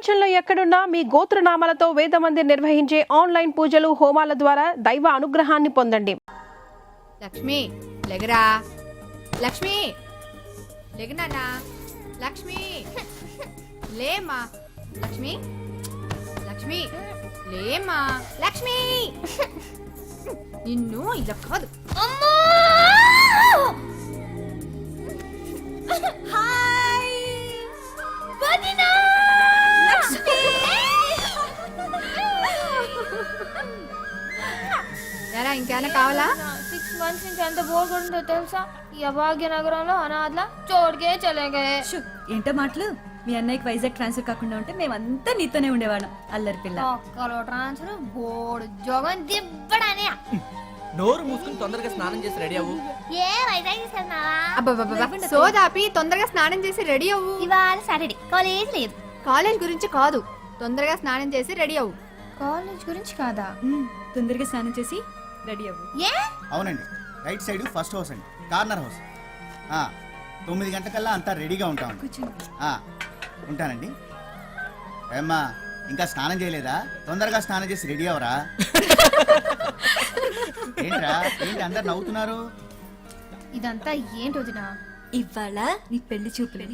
ప్రపంచంలో ఎక్కడున్నా మీ గోత్రనామాలతో వేదమందిర్ నిర్వహించే ఆన్లైన్ పూజలు హోమాల ద్వారా దైవ అనుగ్రహాన్ని పొందండి. లక్ష్మి లెగరా, లక్ష్మి లెగనానా, లక్ష్మి లేమా, లక్ష్మి లక్ష్మి లేమా, లక్ష్మి నిన్ను ఇలా కాదు. హాయ్ వదినా, లక్ష్మి ఎరా ఇంకేమైనా కావాలా? 6 months నుంచి ఎంత బోర్ కొడుతుందో తెలుసా? ఈ అభాగ్య నగరంలో అనాథల చోటుకే చలేగే. ఏంటో మాటలు. మీ అన్నయ్యకి వైజాగ్ ట్రాన్స్ఫర్ కాకుండా ఉంటే మేమంతా నీతోనే ఉండేవాళ్ళం. అల్లరి పిల్ల. ఒక్కలో ట్రాన్స్ఫర్ బోర్డు జోగం దిబ్బడానే. నోరు మూసుకుని తొందరగా స్నానం చేసి రెడీ అవ్వు. ఏ వైజాగ్ తీసుకెళ్తున్నావా? అబ్బబ్బబ్బా, సోదాపి తొందరగా స్నానం చేసి రెడీ అవ్వు. ఇవాళ సాటర్డే కాలేజ్ లేదు. కాలేజ్ గురించి కాదు, తొందరగా స్నానం చేసి రెడీ అవ్వు. కాలేజ్ గురించి కాదా? తొందరగా స్నానం చేసి రెడీ అవ్వు. ఏ అవునండి, రైట్ సైడ్ ఫస్ట్ హౌస్ అండి, కార్నర్ హౌస్. 9 గంటలకల్లా అంతా రెడీగా ఉంటామండి. ఉంటానండి. ఏమ్మా ఇంకా స్నానం చేయలేదా? తొందరగా స్నానం చేసి రెడీ అవరా. ఏంట్రా ఏంటి అందరు నవ్వుతున్నారు? ఇదంతా ఏంటి వదినా? ఇవాళ నీ పెళ్లి చూపులు.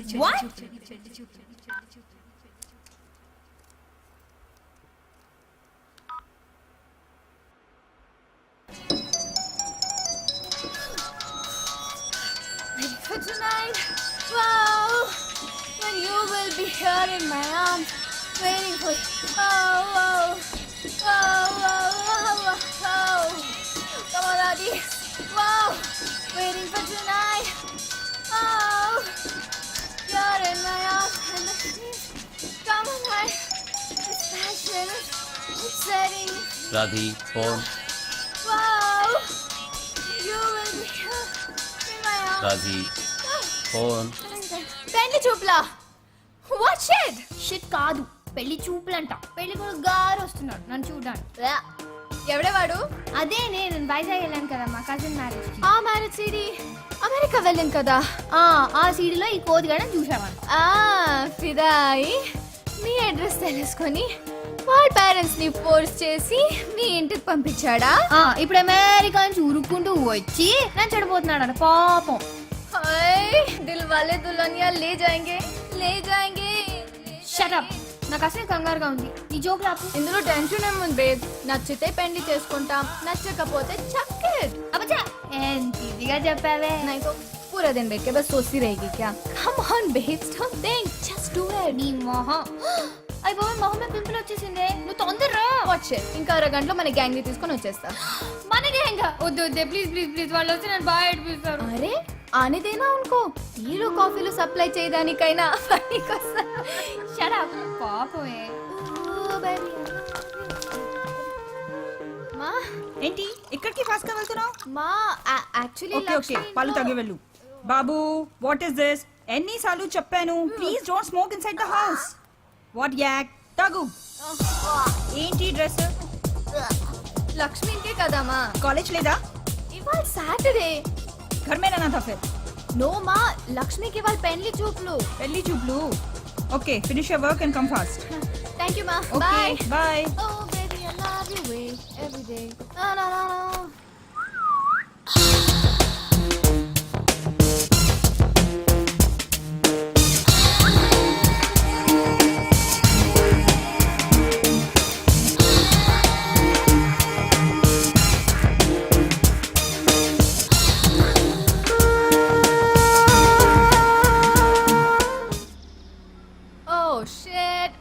For tonight, wow, when you will be here in my arms, waiting for you. Oh, wow, wow, wow, wow, wow. Come on, Adi. Wow, waiting for tonight. Oh, you're in my arms and the sheets. Come on, night. It's passionate. It's setting. Radhi phone. Wow, you will be here in my arms. Radhi phone. పెళ్లి చూపులా? What shit? Shit కాదు, పెళ్లి చూపులంట. పెళ్లి కూడా గారు వస్తున్నాడు నన్ను చూడడానికి. ఎవడేవాడు? అదే నేను వైజాగ్ వెళ్ళాను కదా మా కజిన్ మ్యారేజ్ కి. ఆ మ్యారేజ్ సిడి అమెరికా వెళ్ళాను కదా. ఆ సీడీలో ఈ కోతిగాడని చూసావాను. ఫిదాయి నీ అడ్రస్ తెలుసుకొని వాళ్ళ పేరెంట్స్ ని ఫోర్స్ చేసి నీ ఇంటికి పంపించాడా? ఇప్పుడు అమెరికా నుంచి ఉరుక్కుంటూ వచ్చి నన్ను చెడిపోతున్నాడు పాపం. హాయ్ దిల్ వాలే దుల్హనియా లే జాయేంగే లే జాయేంగే. షట్ అప్, నాకు అసలు కంగారుగా ఉంది. ఈ జోక్ లాపు. ఇందులో టెన్షన్ ఏముంది బేబ్? నచ్చితే పెళ్లి చేసుకుంటాం, నచ్చకపోతే చక్కెట్. అబ్బా ఎంత ఈజీగా చెప్పావే. नहीं तो पूरा दिन बैठ के बस सोचती रहेगी क्या? Come on babes, don't think, just do it. నీ మొహం. అయ్యి బాబు మొహం మీద పింపుల్ వచ్చేసిందే. నువ్వు తొందరరా. వాచ్ ఇట్, ఇంకా అరగంటలో మన గ్యాంగ్ ని తీసుకొని వచ్చేస్తా. మనదే ఇంకా వద్దు వద్దే ప్లీజ్ ప్లీజ్ ప్లీజ్. వాళ్ళు వచ్చి నన్ను బాగా ఏడిపిస్తారు. అరే ఆనే దేనా ఉनको, టీలు కాఫీలు సప్లై చేయడానికైనా పనికొస్తా. షట్ అప్ పాపమే. మా ఏంటి ఇక్కడికి ఫాస్ట్ గా వెళ్తున్నావు? మా యాక్చువల్లీ ఓకే ఓకే పళ్ళు తగ్గి వెళ్ళు. బాబు వాట్ ఇస్ దిస్? ఎన్నిసార్లు చెప్పాను please don't smoke inside the house. What yuck తగు. ఏంటి డ్రెస్? లక్ష్మి ఇంకే కదమ్మా. కాలేజ్ లేదా? ఇవాళ సాటర్డే. घर में रहना था फिर. నో మా, లక్ష్మికి ఇవాళ పెళ్లి చూపులు. పెళ్లి చూపులు. Okay finish your work and come fast. Thank you మా. Okay bye. Oh baby, I love you way every day. Na na na na. Oh shit.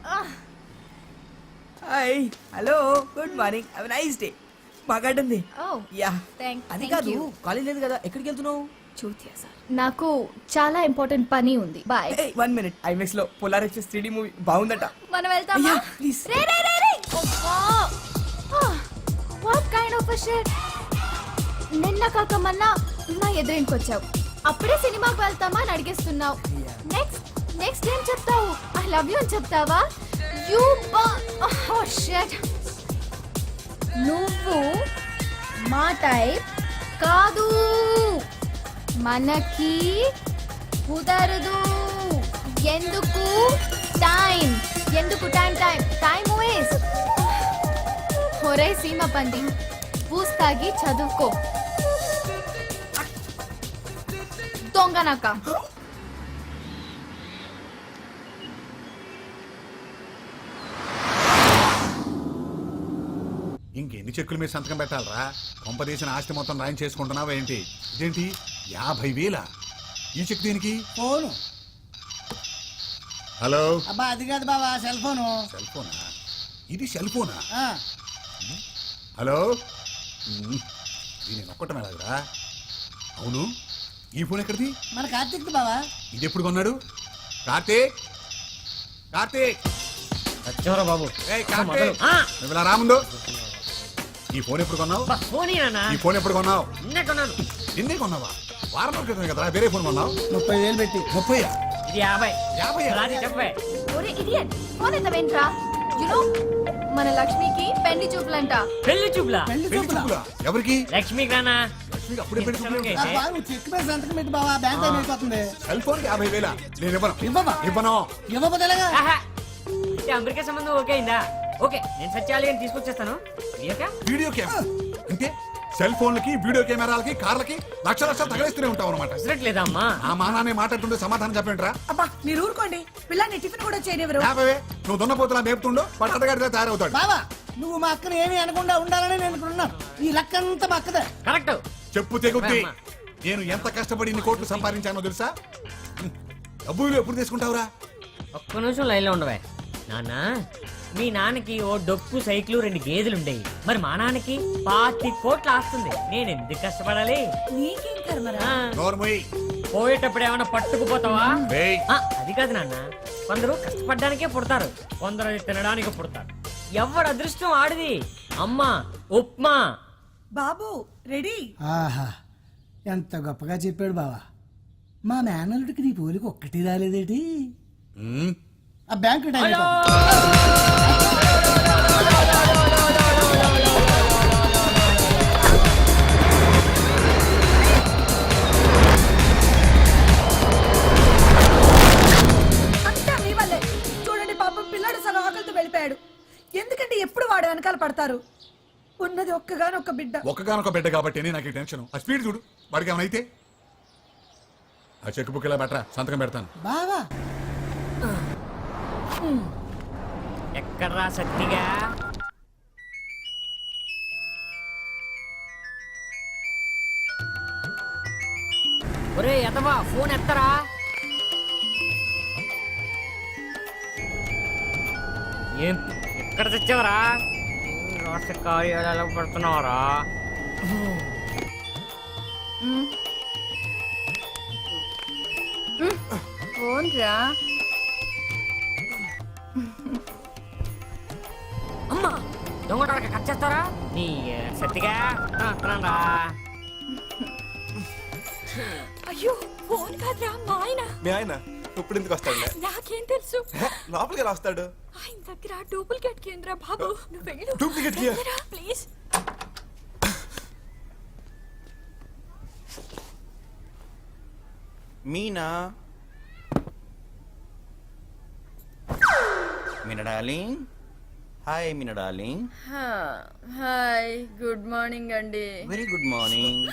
Hi hello good morning, have a nice day. బాగా ఆడింది. Oh. Yeah Thank అది you. కాదు, college లేదు కదా, ఎక్కడికి వెళ్తున్నావు? చూతియా sir, నాకు చాలా ఇంపార్టెంట్ పని ఉంది. బాయ్. 1 minute, ఐమాక్స్ లో పోలార్ ఎక్స్ప్రెస్ 3D మూవీ బాగుందట. మనం వెళ్తామా? అయ్యా, please. Ray ray ray ray. What kind of a shit. నిన్న కాక మొన్న నా ఎదురింటికి వచ్చావు, అప్పుడే సినిమాకి వెళ్తామా అని అడిగేస్తున్నావు. నెక్స్ట్ ఏం చెప్తావు? ఐ లవ్ యూ అని చెప్తావా? You shit. నువ్వు మా టైప్ కాదు, మనకి కుదరదు. ఎందుకు టైం ఒరే సీమ పంది బూస్ తాగి చదువుకో దొంగనక. ఇంకెన్ని చెక్కుల మీద సంతకం పెట్టాలరా? కొంపదీసిన ఆస్తి మొత్తం రాయం చేసుకుంటున్నావా ఏంటి? ఇదేంటి 50,000? ఈ చెక్ దేనికి? ఫోను. హలో, అబ్బా అది కాదు బావా, సెల్ ఫోను. సెల్ ఫోనా? ఇది సెల్ ఫోనా? ఆ, హలో, దీన్ని నొక్కటం ఎలాగరా? అవును, ఈ ఫోన్ ఎక్కడిది? మన కార్తీక్ బావా. ఇది ఎప్పుడు కొన్నాడు? కార్తీక్, కార్తీక్, వచ్చారా బాబు? ఏయ్ కార్తీక్, నువ్వు ఇలా రాముందు. ఈ ఫోన్ ఎప్పుడు కొన్నావు? ఈ ఫోన్ ఎప్పుడు కొన్నావు? నిన్నే కొన్నావా? వారం రోజుల క్రితం కదా వేరే ఫోన్ కొన్నావు. 30,000 పెట్టి. 30? ఇది 50. 50? ఒరే ఇడియట్ ఫోన్ ఎత్తవేంట్రా? యు నో మన లక్ష్మికి పెళ్లి చూపులంట. పెళ్లి చూపులా? పెళ్లి పెళ్లి చూపులా? చూపులా? ఎవరికి? లక్ష్మికి రానా? లక్ష్మికి అప్పుడే పెళ్లి చూపులు? అబ్బా, నువ్వు చెక్ మీద సంతకం పెట్టి బావా, బ్యాంక్ టైం అయిపోతుంది. Cell phone 50,000? నేను ఇవ్వను. ఇవ్వవా? ఇవ్వను. ఇవ్వకపోతే ఎలాగా? ఆహా. ఇది అమెరికా సంబంధం ఓకే అయిందా? ఓకే, నేను సత్యాలి అని తీసుకొచ్చేస్తాను. ఇయ్యక? వీడియో కెమెరా అంటే సెల్ ఫోన్లకి, వీడియో కెమెరాలకి, కార్లకి లక్షలు తగలేస్తూనే ఉంటావు అనమాట. అవసరం లేదా అమ్మా? ఆ మానాన్ని మాట్లాడుతుంటే సమాధానం చెప్పండిరా. అబ్బా మీరు ఊరుకోండి, పిల్లాన్ని టిఫిన్ కూడా చేయనివ్వరు. యాభవే, నువ్వు దున్నపోతులా మేపుతుండో పట్టడగాడిగా తయారవుతాడు. బావా నువ్వు మా అక్కని ఏమీ అనకుండా ఉండాలని నేను ఇక్కడ ఉన్నాను. ఈ లెక్క అంతా మా అక్కదే. కరెక్ట్. చెప్పు తెగుద్ది. అమ్మా. నేను ఎంత కష్టపడి ఇన్ని కోట్లు సంపాదించానో తెలుసా? డబ్బులు ఎప్పుడు తీసుకుంటావురా? ఒక్క నిమిషం లైన్ లో ఉండవే. నాన్న, మీ నాన్నకి ఓ డొక్కు సైకిల్ 2 గేదెలు ఉండేవి. మరి మా నాన్నకి 25 కోట్లు ఆస్తుంది. నేను ఎందుకు కష్టపడాలి? నీకేం కర్మరా? ఆ, నోర్మోయ్. పోయేటప్పుడు ఏమైనా పట్టుకుపోతావా? ఏయ్, అది కాదు నాన్న, కొందరు కష్టపడ్డానికే పుడతారు, కొందరు అది తినడానికి పుడతారు. ఎవడు అదృష్టం ఆడిది. అమ్మా ఉప్మా. బాబు రెడీ? ఆహా ఎంత గొప్పగా చెప్పాడు బావా. మా మేనల్లుడికి నీ పోలికి ఒక్కటి రాలేదేటి? ఉమ్, ఆ బ్యాంక్ టైం హలో. అయిపోతుంది. అంతా మీ వల్లే. చూడండి పాపం పిల్లాడు సగం ఆకలితో వెళ్ళిపోయాడు. ఎందుకంటే ఎప్పుడు వాడు వెనకాల పడతారు. ఉన్నది ఒక్కగానొక్క బిడ్డ. ఒక్కగానొక బిడ్డ కాబట్టి నాకు ఈ టెన్షన్. ఆ స్పీడ్ చూడు, వాడికి ఏమైనా అయితే. ఆ చెక్ బుక్ ఇలా బెటరా, సంతకం పెడతాను. బావా ఎక్కడ్రా సత్తిగా? ఒరే ఎదవా, ఫోన్ ఎత్తరా. ఏం ఎక్కడ తెచ్చావరా? రాష్ట్ర కార్యాలయాలకు పెడుతున్నావరా? ఫోన్ రా. అమ్మా, దొంగటానికి కట్ చేస్తారా? నీ సత్తిగా రా. అయ్యో ఫోన్ కాదురా మా ఆయన. మీ ఆయన ఇప్పుడు ఎందుకు వస్తాడులే? నాకేం తెలుసు? లోపలికి ఎలా వస్తాడు? ఆయన దగ్గర డూప్లికేట్ కేంద్ర బాబు, నువ్వు వెళ్ళు. డూప్లికేట్ కి? Please. Meena, Meena darling. Hi Meena darling. Hi, good morning అండి. Very good morning.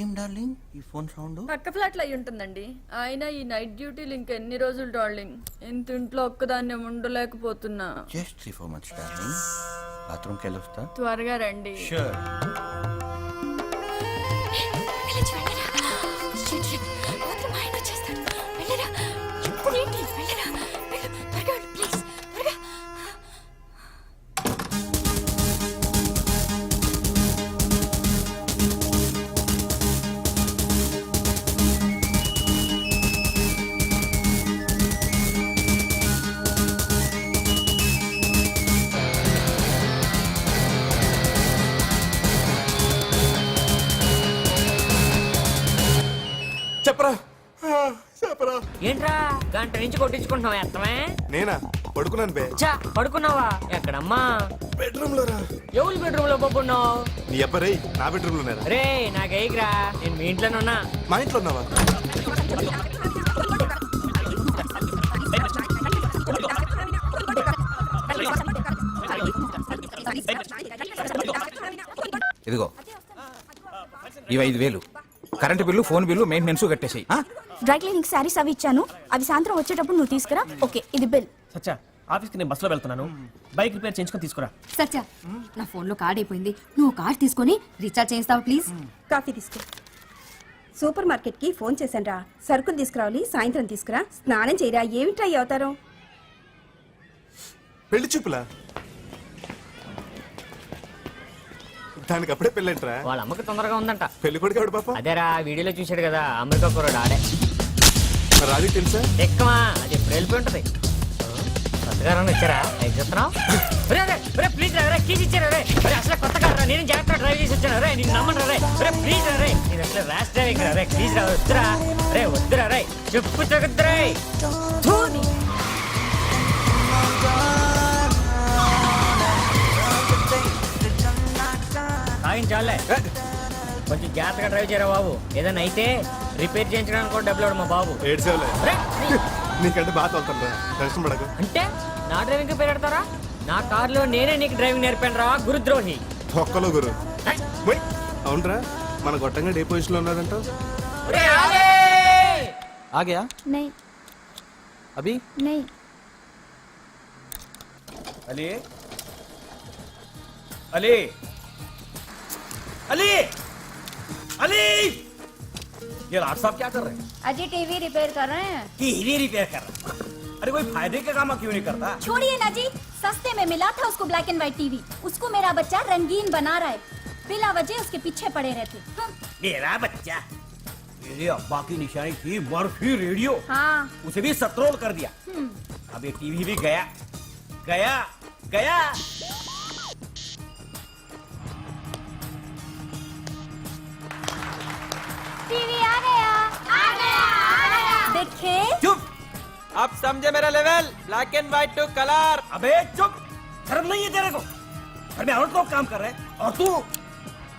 ఏం డార్లింగ్ ఈ ఫోన్ సౌండ్? పక్క ఫ్లాట్ లో అయి ఉంటుందండి. ఆయన ఈ నైట్ డ్యూటీలు ఇంకెన్ని రోజులు డార్లింగ్? ఇంత ఇంట్లో ఒక్కదాన్ని ఉండలేకపోతున్నా. Just 3-4 months darling. బాత్రూమ్కి వెళ్ళి వస్తా. త్వరగా రండి. షూర్. చెప్పరా చెప్పరా. ఏంట్రా గంట నుంచి కొట్టించుకుంటున్నావు? ఎత్తమే. నేనా పడుకున్నాను బే. చా, పడుకున్నావా? ఎక్కడమ్మా? బెడ్రూమ్ లో రా. ఎవరు బెడ్రూమ్ లో పడుకున్నావు? నీ అబ్బరే నా బెడ్రూమ్ లో నేరా? రే నాకేగిరా, నేను మీ ఇంట్లోనే ఉన్నా. మా ఇంట్లో ఉన్నావా? ఇదిగో ఇవి 5,000 current bill, phone bill, maintenance కట్టేసాయి. డ్రై క్లీనింగ్ శారీస్ అవి ఇచ్చాను, అవి సాయంత్రం వచ్చేటప్పుడు నువ్వు తీసుకురా. ఓకే, ఇది బిల్. సచ్చా ఆఫీస్కి నేను బస్సులో వెళ్తున్నాను, బైక్ రిపేర్ చేయించుకొని తీసుకురా. సత్య నా ఫోన్ లో కార్డ్ అయిపోయింది, నువ్వు కార్డ్ తీసుకొని రీఛార్జ్ చేస్తావా ప్లీజ్? కాఫీ తీసుకో. సూపర్ మార్కెట్ కి ఫోన్ చేశాను రా, సరుకులు తీసుకురావాలి, సాయంత్రం తీసుకురా. స్నానం చేయరా, ఏమిట్రా ఈ అవతారం? పెళ్లి చూపులా? దానికి అప్పుడే పెళ్ళంటరా? వాళ్ళ అమ్మకి తొందరగా ఉందంట. పెళ్లి కొడుకు ఎవడు పాప? అదేరా వీడియోలో చూశాడు కదా, అమెరికా కుర్రాడు ఆడే. రాజు తెలుసా? ఎక్కమా, అది ఎప్పుడు వెళ్ళిపోయి ఉంటది. కొత్తగారని ఇచ్చారా? ఏం చెప్తున్నావు? ప్లీజ్ రే, కీస్ ఇచ్చారా రే? అసలు కొత్త కారా, నేను జాగ్రత్త డ్రైవ్ చేసి వచ్చాను రే, నేను నమ్మను రే. ప్లీజ్ రే, నేను అసలు ర్యాష్ డ్రైవింగ్ రే, ప్లీజ్ రా, వద్దురా రే, వద్దురా రే, చెప్పు తగ్గుద్దురా. చాలే, కొంచెం జాగ్రత్తగా డ్రైవ్ చేయరా బాబు. ఏదైనా అయితే రిపేర్ చేయించడానికి కూడా డబ్బులు మా బాబు. నీకంటే బాగా తోలుతుందా, టెన్షన్ పడకు. అంటే నా డ్రైవింగ్ పేరు పెడతారా? నా కార్లో నేనే నీకు డ్రైవింగ్ నేర్పాను రా, గురుద్రోహి. ఒక్కలో గురు. అవునరా, మన గొట్టంగా డే పొజిషన్ లో ఉన్నాడంట. आ गया नहीं अभी नहीं अली अली अली अली ये राज साहब क्या कर रहे हैं? अजी टीवी रिपेयर कर रहे हैं. टीवी रिपेयर कर रहे हैं? अरे कोई फायदे का काम क्यों नहीं करता? छोड़िए ना जी, सस्ते में मिला था उसको ब्लैक एंड व्हाइट टीवी. उसको मेरा बच्चा रंगीन बना रहा है, बिला वजह उसके पीछे पड़े रहते. मेरा बच्चा, मेरे अब्बा की निशानी थी मर्फी रेडियो. हाँ. उसे भी सत्रोल कर दिया. अब ये टीवी भी गया गया गया. टीवी आ गया आ गया आ गया. देखे चुप. अब समझे मेरा level, black and white to colour. अबे चुप, शर्म नहीं है तेरे को? घर में औरत लोग काम कर रहे हैं और तू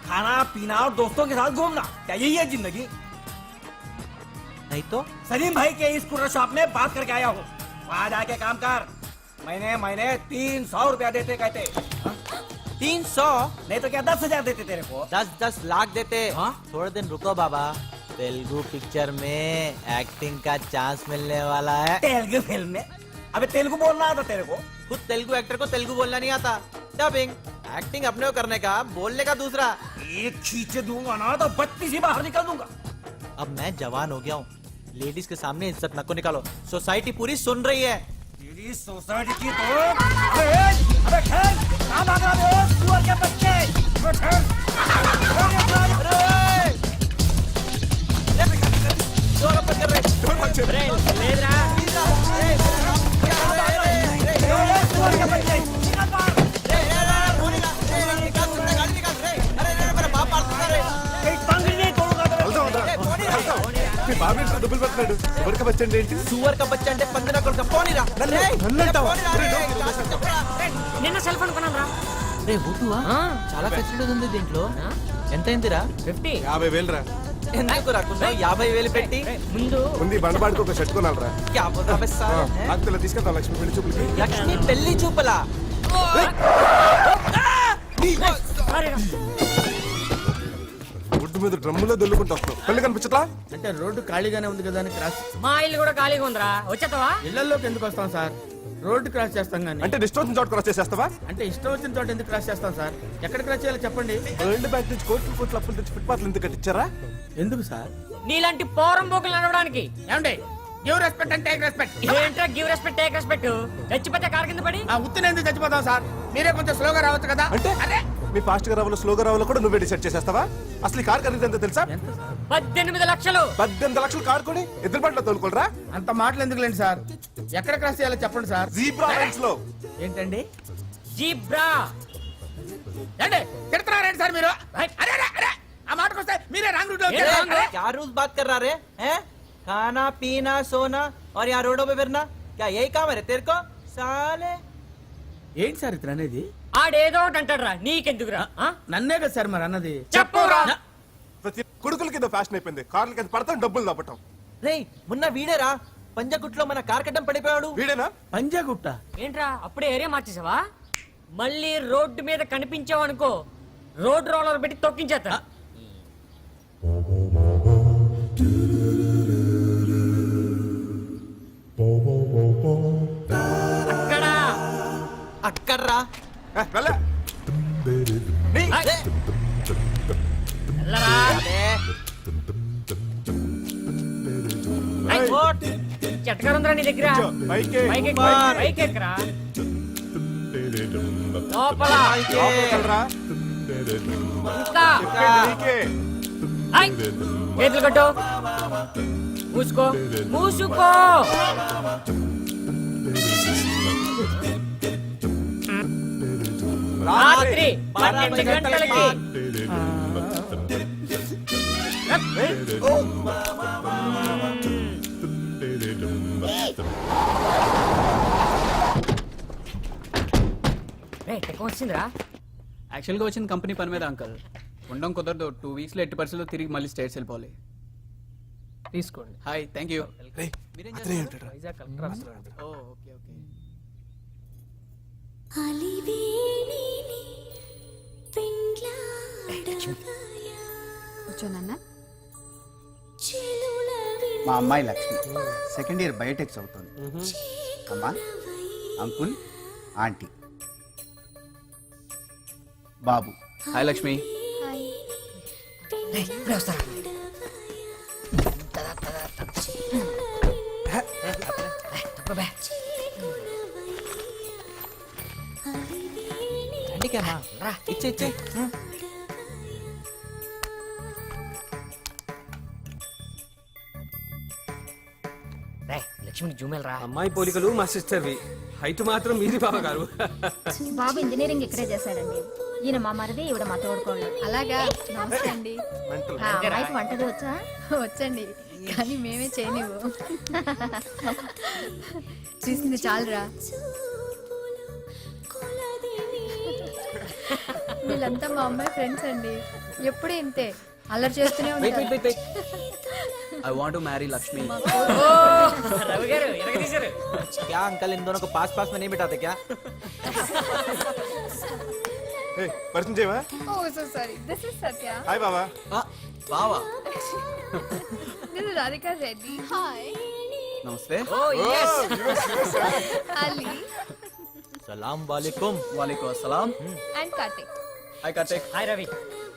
खाना पीना और दोस्तों के साथ घूमना, क्या यही है जिंदगी? नहीं तो सलीम भाई के स्कूटर शॉप में बात करके आया हूँ, वहाँ जाके काम कर. महीने 300 रुपया देते कहते. 300 नहीं तो क्या 10,000 देते तेरे को? 10 लाख देते. हाँ? थोड़े दिन रुको बाबा, तेलुगु पिक्चर में एक्टिंग का चांस मिलने वाला है. तेलुगु फिल्म में? अबे तेलुगु बोलना आता तेरे को? खुद तेलुगु एक्टर को तेलुगु बोलना नहीं आता. डबिंग एक्टिंग अपने को करने का, बोलने का दूसरा. एक खींचे दूंगा ना तो 32 ही बाहर निकल दूंगा. अब मैं जवान हो गया हूँ, लेडीज के सामने इज्जत नको निकालो. सोसाइटी पूरी सुन रही है. तेरी सोसाइटी की तो अबे ठहर, कहाँ भाग रहे हो सुअर के बच्चे? अबे ठहर. డబ్బులు పెట్టాడు. ఎవరికి బచ్చండి ఏంటి? सुअर का बच्चा అంటే పందిన కొడుక పోనిరా. నిన్న సెల్ ఫోన్ కొన్నాను రా. రే బుట్టువా, చాలా ఫెసిలిటీస్ ఉంది దీంట్లో. ఎంత అయిందిరా? 50. 50,000 రా. ఎందుకు రాకుండా 50,000 పెట్టి ముందు ఉంది బండబాడికి ఒక షర్ట్ కొనాలరా. क्या बोल रहा है साला? అంతలో తీసుకెళ్తాం లక్ష్మి పెళ్లి చూపులకి. లక్ష్మి పెళ్లి చూపలా? ఒడ్డు మీద డ్రమ్ములో దొల్లుకుంటూ వస్తాం. పెళ్లి కనిపించట్లా? అంటే రోడ్డు ఖాళీగానే ఉంది కదా అని క్రాస్ మా ఇల్లు కూడా ఖాళీగా ఉందిరా, వచ్చేస్తావా? ఇళ్లలోకి ఎందుకు వస్తాం సార్? రోడ్డు క్రాస్ చేస్తాం కానీ. అంటే డిస్టర్బెన్స్ చోట క్రాస్ చేసేస్తావా? అంటే ఇష్టం వచ్చిన చోట ఎందుకు క్రాస్ చేస్తాం సార్? ఎక్కడ క్రాస్ చేయాలో చెప్పండి. వరల్డ్ బ్యాంక్ నుంచి కోట్ల అప్పులు తెచ్చి ఫుట్పాత్లు ఎందుకు కట్టించారా? ఎందుకు సార్? నీలాంటి పోరం బోకులు నడవడానికి. ఏమండి, గివ్ రెస్పెక్ట్ అంటే టేక్ రెస్పెక్ట్. ఏంట్రా గివ్ రెస్పెక్ట్ టేక్ రెస్పెక్ట్? చచ్చిపోతే కారు కింద పడి ఆ ఉత్తిని ఎందుకు చచ్చిపోతాం సార్? మీరే కొంచెం స్లోగా రావచ్చు కదా. అంటే అదే మీ ఫాస్ట్ గా రావాలో స్లోగా రావాలో కూడా నువ్వే డిసైడ్ చేసేస్తావా? అసలు ఈ కార్ ఖరీదు ఎంత తెలుసా? 18 లక్షలు. 18 లక్షలు కార్ కొని ఎదురు బండ్లో తోలుకోరా? అంత మాటలు ఎందుకులేండి సార్? ఎక్కడ క్రాస్ చేయాలో చెప్పండి సార్. జీబ్రా లైన్స్ లో. ఏంటండి జీబ్రా? ఏంటి తిడుతున్నారేంటి సార్ మీరు? అరే అరే అరే, ఆ మాటకు వస్తే మీరే రాంగ్ రూట్ లో వచ్చారు. क्या रूल्स बात कर रहा रे हैं? खाना पीना सोना और यहाँ रोडों पे फिरना, क्या यही काम है रे तेरे को साले? ఏంటి సార్ ఇతను అనేది? ఆడేదో ఒకటి అంటాడురా, నీకెందుకురా? నన్నే కదా సార్ మరి అన్నది. చెప్పురా. ప్రతి కొడుకుల కింద ఫ్యాషన్ అయిపోయింది కార్ల కింద పడతాం డబ్బులు దాపటం. రే మొన్న వీడేరా పంజగుట్లో మన కార్ కట్టం పడిపోయాడు. వీడేనా? పంజాగుట్ట. ఏంట్రా అప్పుడే ఏరియా మార్చేసావా? మళ్ళీ రోడ్డు మీద కనిపించావనుకో, రోడ్ రోలర్ పెట్టి తొక్కించేస్తా. అక్కడ అక్కడ్రా వెళ్ళరా. చెట్టకారుందిరా నీ దగ్గర. పైకి ఎక్కరా. లోపల ఇంకా. ఐ, చేతులు కట్టు. మూసుకో మూసుకో. రాత్రి 12 గంటలకి. వచ్చిందిరా. యాక్చువల్గా వచ్చిన కంపెనీ పని మీద అంకల్. ఉండడం కుదరదు. 2 వీక్స్లో ఎట్టి పరిస్థితుల్లో తిరిగి మళ్ళీ స్టేట్స్ వెళ్ళిపోవాలి. తీసుకోండి. Hi, thank you. Vizag collector ఆఫీస్లో ఉంది. ఓ ఓకే ఓకే. కూర్చోనన్నా. మా అమ్మాయి లక్ష్మి సెకండ్ ఇయర్ బయోటెక్స్ అవుతుంది. అమ్మా, అంకుల్, ఆంటీ, బాబు. హాయ్ లక్ష్మి. ఇచ్చే ఇచ్చే. లక్ష్మికి జూమెల్ రా. అమ్మాయి పోలికలు మా సిస్టర్వి. హైట్ మాత్రం మీది బావ గారు. బాబు ఇంజనీరింగ్ ఇక్కడే చేశాడండి. ఈయన మా మరిది, ఈవిడ మా తోడుకోళ్ళు. అలాగా, నమస్తే అండి. ఆ అమ్మాయికి వంటది వచ్చా? వచ్చండి, కానీ మేమే చేయనివ్వు. చూసింది చాలురా. వీళ్ళంతా మా అమ్మాయి ఫ్రెండ్స్ అండి. ఎప్పుడు ఇంతే అల్లరి చేస్తూనే ఉంటారు. I want to marry Lakshmi. Ravi గారు ఎరగదీశారు. क्या अंकल इन दोनों को पास पास में नहीं बिठाते क्या? పరిచయం చేయవా? Oh, so sorry. This is Satya. Hi బాబా. బావా. This is Radhika Reddy. Hi. నమస్తే. Oh yes. Ali సలాం వాలేకుమ్. వాలేకుమ్ అస్సలాం. and Kartik. Hi Kartik. Hi Ravi.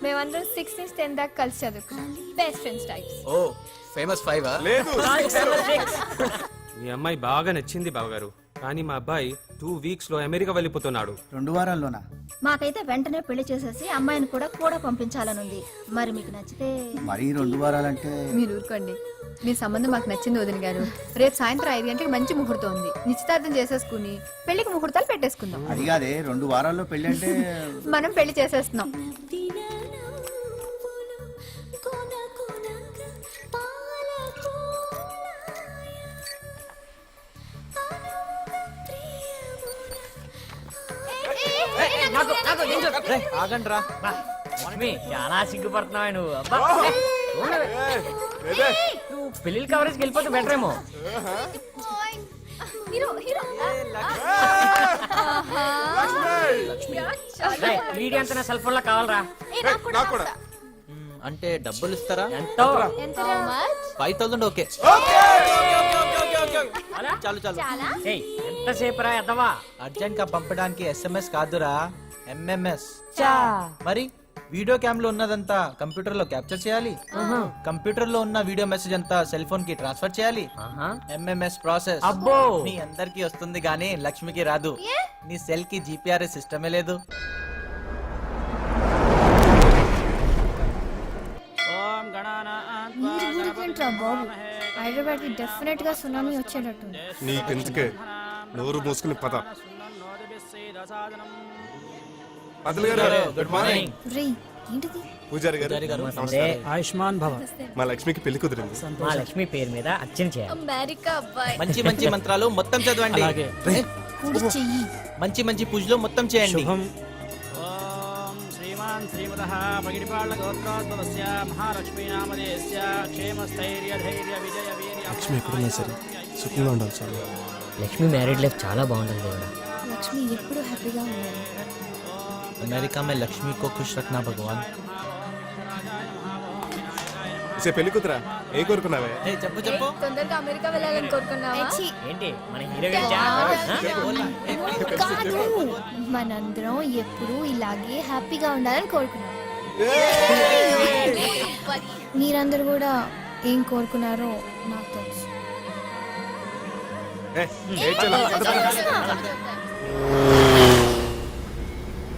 మేమందరం 6th నుంచి 10th దాకా కలిసి చదువుకున్నాం. Best friends types. Oh famous 5 లేదు. మీ అమ్మాయి బాగా నచ్చింది బావగారు, కానీ మా అబ్బాయి 2 వీక్స్ లో అమెరికా వెళ్ళిపోతున్నాడు. 2 వారాల్లోనా? మాకైతే వెంటనే పెళ్లి చేసేసి అమ్మాయిని కూడా పంపించాలనుంది. మరి మీకు నచ్చితే మరీ 2 వారాలంటే. మీరు ఊరుకోండి. మీ సంబంధం మాకు నచ్చింది వదిన గారు. రేపు సాయంత్రం 5 గంటలకు మంచి ముహూర్తం ఉంది. నిశ్చితార్థం చేసేసుకుని పెళ్లికి ముహూర్తాలు పెట్టేసుకుందాం. అది కాదే, 2 వారాల్లో పెళ్లి అంటే. మనం పెళ్లి చేసేస్తున్నాం. ఆగండి రా. లక్ష్మి చాలా సిగ్గుపడుతున్నావు నువ్వు. అబ్బా నువ్వు పెళ్లి కవరేజ్కి వెళ్ళిపోతే బెటర్ ఏమో. వీడియో అంతా నా సెల్ ఫోన్ లో కావాలరా. అంటే డబ్బులు ఇస్తారా? ఎంతో 5000 ఓకే. చాలు చాలు. ఎంతసేపు రా ఎద్దవా? అర్జెంట్ గా పంపడానికి SMS కాదురా, MMS. మరి వీడియో క్యామ్ లో ఉన్నదంతా కంప్యూటర్ లో క్యాప్చర్ చేయాలి. కంప్యూటర్ లో ఉన్న వీడియో మెసేజ్ అంతా సెల్ ఫోన్ కి ట్రాన్స్ఫర్ చేయాలి. MMS process. అబ్బో, మీ అందరికి వస్తుంది గానీ లక్ష్మికి రాదు. నీ సెల్ కి GPRS సిస్టమే లేదు. హైదరాబాద్ కి డెఫినెట్ గా సునామీ వచ్చేటట్టు. నీకెందుకే, నోరు మూసుకుని పద. Good morning. ఏంటిది? పూజారి గారు ఆయుష్మాన్ భవ. మా లక్ష్మికి పెళ్లి కుదిరింది. మా లక్ష్మి పేరు మీద అర్చన చేయాలి. అమెరికా అబ్బాయి. మంచి మంచి మంత్రాలు మొత్తం చదవండి. కుడి చెయ్యి. మంచి మంచి పూజలు మొత్తం చేయండి. శ్రీమాన్ శ్రీమదః పగిడిపాళ్ల గోత్రోద్భవస్య మహాలక్ష్మీ నామధేయస్య క్షేమ స్థైర్య ధైర్య విజయ వీర్య. లక్ష్మి ఎక్కడున్నా సరే సుఖంగా ఉండాలి సార్. లక్ష్మి మ్యారేడ్ లైఫ్ చాలా బాగుంటుంది దేవుడా. లక్ష్మి ఎప్పుడు హ్యాపీగా ఉండాలి. अमेरिका में लक्ष्मी को खुश रखना भगवान. ఇసే పెళ్లి కూతురా ఏ కోరుకున్నావే ఏ చెప్పు చెప్పు. తొందరగా అమెరికా వెళ్ళాలని కోరుకున్నావా? ఏంటి మన హీరో గురించి కాదు, మనందరం ఎప్పుడు ఇలాగే హ్యాపీగా ఉండాలని కోరుకున్నాం. మీరందరూ కూడా ఏం కోరుకున్నారో నాకు తెలుసు. ఏ, ఏ చెల్లా, పద, పద.